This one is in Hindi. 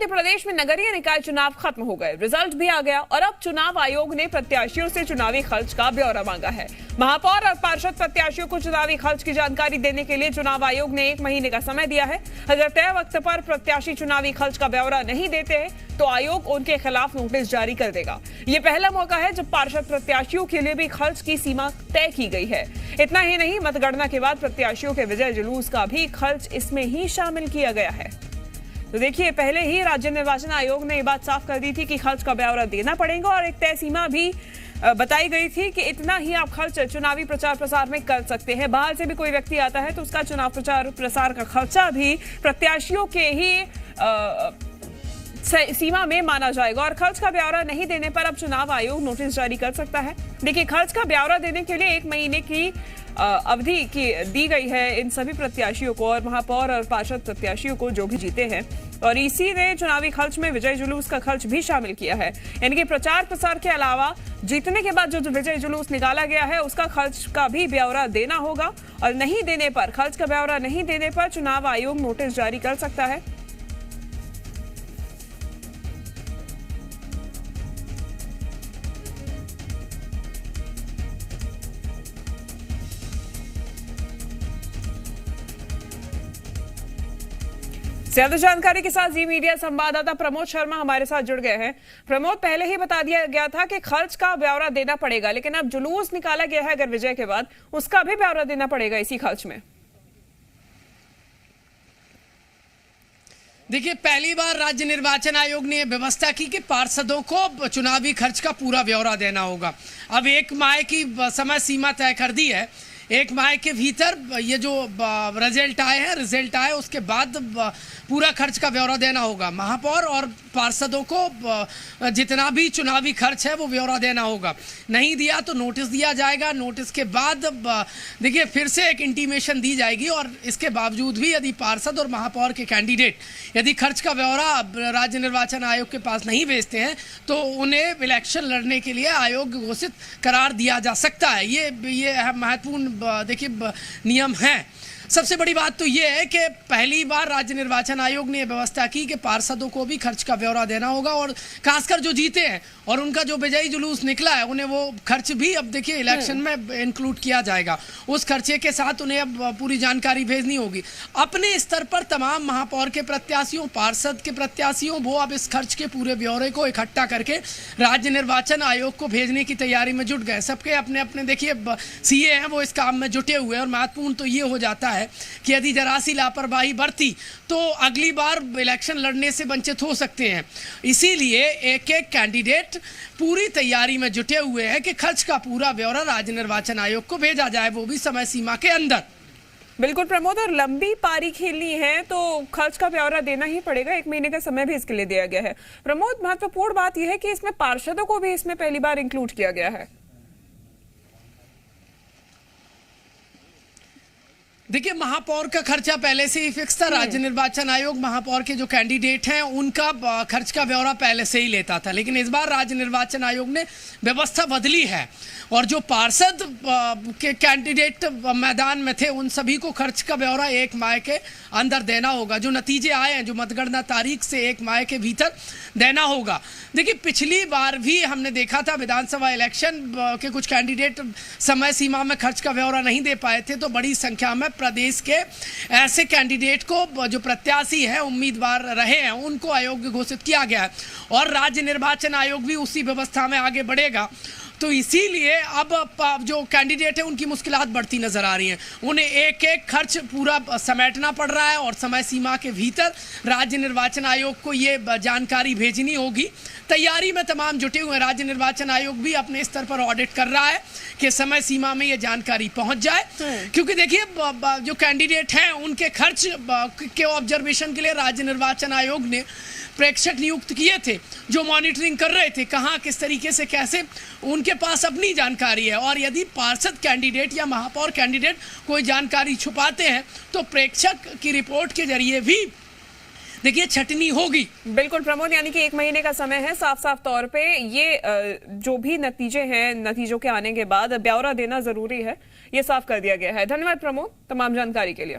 मध्य प्रदेश में नगरीय निकाय चुनाव खत्म हो गए, रिजल्ट भी आ गया और अब चुनाव आयोग ने प्रत्याशियों से चुनावी खर्च का ब्यौरा मांगा है। महापौर और पार्षद प्रत्याशियों को चुनावी खर्च की जानकारी देने के लिए चुनाव आयोग ने 1 महीने का समय दिया है। अगर तय वक्त पर प्रत्याशी चुनावी खर्च का ब्यौरा नहीं देते हैं तो आयोग उनके खिलाफ नोटिस जारी कर देगा। ये पहला मौका है जब पार्षद प्रत्याशियों के लिए भी खर्च की सीमा तय की गई है। इतना ही नहीं, मतगणना के बाद प्रत्याशियों के विजय जुलूस का भी खर्च इसमें ही शामिल किया गया है। तो देखिए, पहले ही राज्य निर्वाचन आयोग ने ये बात साफ कर दी थी कि खर्च का ब्यौरा देना पड़ेगा और एक तय सीमा भी बताई गई थी कि इतना ही आप खर्च चुनावी प्रचार प्रसार में कर सकते हैं। बाहर से भी कोई व्यक्ति आता है तो उसका चुनाव प्रचार प्रसार का खर्चा भी प्रत्याशियों के ही सीमा में माना जाएगा और खर्च का ब्यौरा नहीं देने पर अब चुनाव आयोग नोटिस जारी कर सकता है। देखिए, खर्च का ब्यौरा देने के लिए 1 महीने की अवधि की दी गई है इन सभी प्रत्याशियों को और महापौर और पार्षद प्रत्याशियों को जो भी जीते हैं, और इसी ने चुनावी खर्च में विजय जुलूस का खर्च भी शामिल किया है। यानी कि प्रचार प्रसार के अलावा जीतने के बाद जो विजय जुलूस निकाला गया है उसका खर्च का भी ब्यौरा देना होगा और नहीं देने पर, खर्च का ब्यौरा नहीं देने पर चुनाव आयोग नोटिस जारी कर सकता है। ज्यादा जानकारी के साथ जी मीडिया संवाददाता प्रमोद शर्मा हमारे साथ जुड़ गए हैं। प्रमोद, पहले ही बता दिया गया था कि खर्च का ब्यौरा देना पड़ेगा, लेकिन अब जुलूस निकाला गया है अगर विजय के बाद, उसका भी ब्यौरा देना पड़ेगा इसी खर्च में। देखिए, पहली बार राज्य निर्वाचन आयोग ने व्यवस्था की कि पार्षदों को चुनावी खर्च का पूरा ब्यौरा देना होगा। अब 1 माह की समय सीमा तय कर दी है। 1 माह के भीतर ये जो रिजल्ट आए उसके बाद पूरा खर्च का ब्यौरा देना होगा। महापौर और पार्षदों को जितना भी चुनावी खर्च है वो ब्यौरा देना होगा। नहीं दिया तो नोटिस दिया जाएगा। नोटिस के बाद देखिए फिर से एक इंटीमेशन दी जाएगी और इसके बावजूद भी यदि पार्षद और महापौर के कैंडिडेट यदि खर्च का ब्यौरा राज्य निर्वाचन आयोग के पास नहीं भेजते हैं तो उन्हें इलेक्शन लड़ने के लिए आयोग घोषित करार दिया जा सकता है। ये महत्वपूर्ण देखिए नियम है। सबसे बड़ी बात तो ये है कि पहली बार राज्य निर्वाचन आयोग ने व्यवस्था की कि पार्षदों को भी खर्च का ब्यौरा देना होगा और खासकर जो जीते हैं और उनका जो विजयी जुलूस निकला है उन्हें वो खर्च भी अब देखिए इलेक्शन में इंक्लूड किया जाएगा। उस खर्चे के साथ उन्हें अब पूरी जानकारी भेजनी होगी। अपने स्तर पर तमाम महापौर के प्रत्याशियों, पार्षद के प्रत्याशियों, वो अब इस खर्च के पूरे ब्यौरे को इकट्ठा करके राज्य निर्वाचन आयोग को भेजने की तैयारी में जुट गए। सबके अपने अपने देखिए सीए हैं, वो इस काम में जुटे हुए हैं और महत्वपूर्ण तो ये हो जाता है कि यदि जरा सी लापरवाही बरती तो अगली बार इलेक्शन लड़ने से वंचित हो सकते हैं। इसीलिए एक एक कैंडिडेट पूरी तैयारी में जुटे हुए हैं कि खर्च का पूरा ब्यौरा राज्य निर्वाचन आयोग को भेजा जाए, वो भी समय सीमा के अंदर। बिल्कुल प्रमोद, और लंबी पारी खेलनी है तो खर्च का ब्यौरा देना ही पड़ेगा। 1 महीने का समय भी इसके लिए दिया गया है। प्रमोद, महत्वपूर्ण बात यह है कि इसमें पार्षदों को भी इसमें पहली बार इंक्लूड किया गया है। देखिए, महापौर का खर्चा पहले से ही फिक्स था। राज्य निर्वाचन आयोग महापौर के जो कैंडिडेट हैं उनका खर्च का ब्यौरा पहले से ही लेता था, लेकिन इस बार राज्य निर्वाचन आयोग ने व्यवस्था बदली है और जो पार्षद के कैंडिडेट मैदान में थे उन सभी को खर्च का ब्यौरा 1 माह के अंदर देना होगा। जो नतीजे आए हैं, जो मतगणना तारीख से 1 माह के भीतर देना होगा। देखिए, पिछली बार भी हमने देखा था विधानसभा इलेक्शन के कुछ कैंडिडेट समय सीमा में खर्च का ब्यौरा नहीं दे पाए थे, तो बड़ी संख्या में प्रदेश के ऐसे कैंडिडेट को जो प्रत्याशी हैं, उम्मीदवार रहे हैं, उनको अयोग्य घोषित किया गया है और राज्य निर्वाचन आयोग भी उसी व्यवस्था में आगे बढ़ेगा। तो इसीलिए अब जो कैंडिडेट है उनकी मुश्किलात बढ़ती नजर आ रही हैं। उन्हें एक एक खर्च पूरा समेटना पड़ रहा है और समय सीमा के भीतर राज्य निर्वाचन आयोग को ये जानकारी भेजनी होगी। तैयारी में तमाम जुटे हुए हैं। राज्य निर्वाचन आयोग भी अपने स्तर पर ऑडिट कर रहा है कि समय सीमा में ये जानकारी पहुंच जाए, क्योंकि देखिए जो कैंडिडेट हैं उनके खर्च के ऑब्जर्वेशन के लिए राज्य निर्वाचन आयोग ने प्रेक्षक नियुक्त किए थे जो मॉनिटरिंग कर रहे थे कहाँ किस तरीके से कैसे। उनके पास अपनी जानकारी है और यदि पार्षद कैंडिडेट या महापौर कैंडिडेट कोई जानकारी छुपाते हैं तो प्रेक्षक की रिपोर्ट के जरिए भी देखिए छटनी होगी। बिल्कुल प्रमोद, यानी कि 1 महीने का समय है। साफ साफ तौर पे ये जो भी नतीजे हैं, नतीजों के आने के बाद ब्यौरा देना जरूरी है, ये साफ कर दिया गया है। धन्यवाद प्रमोद तमाम जानकारी के लिए।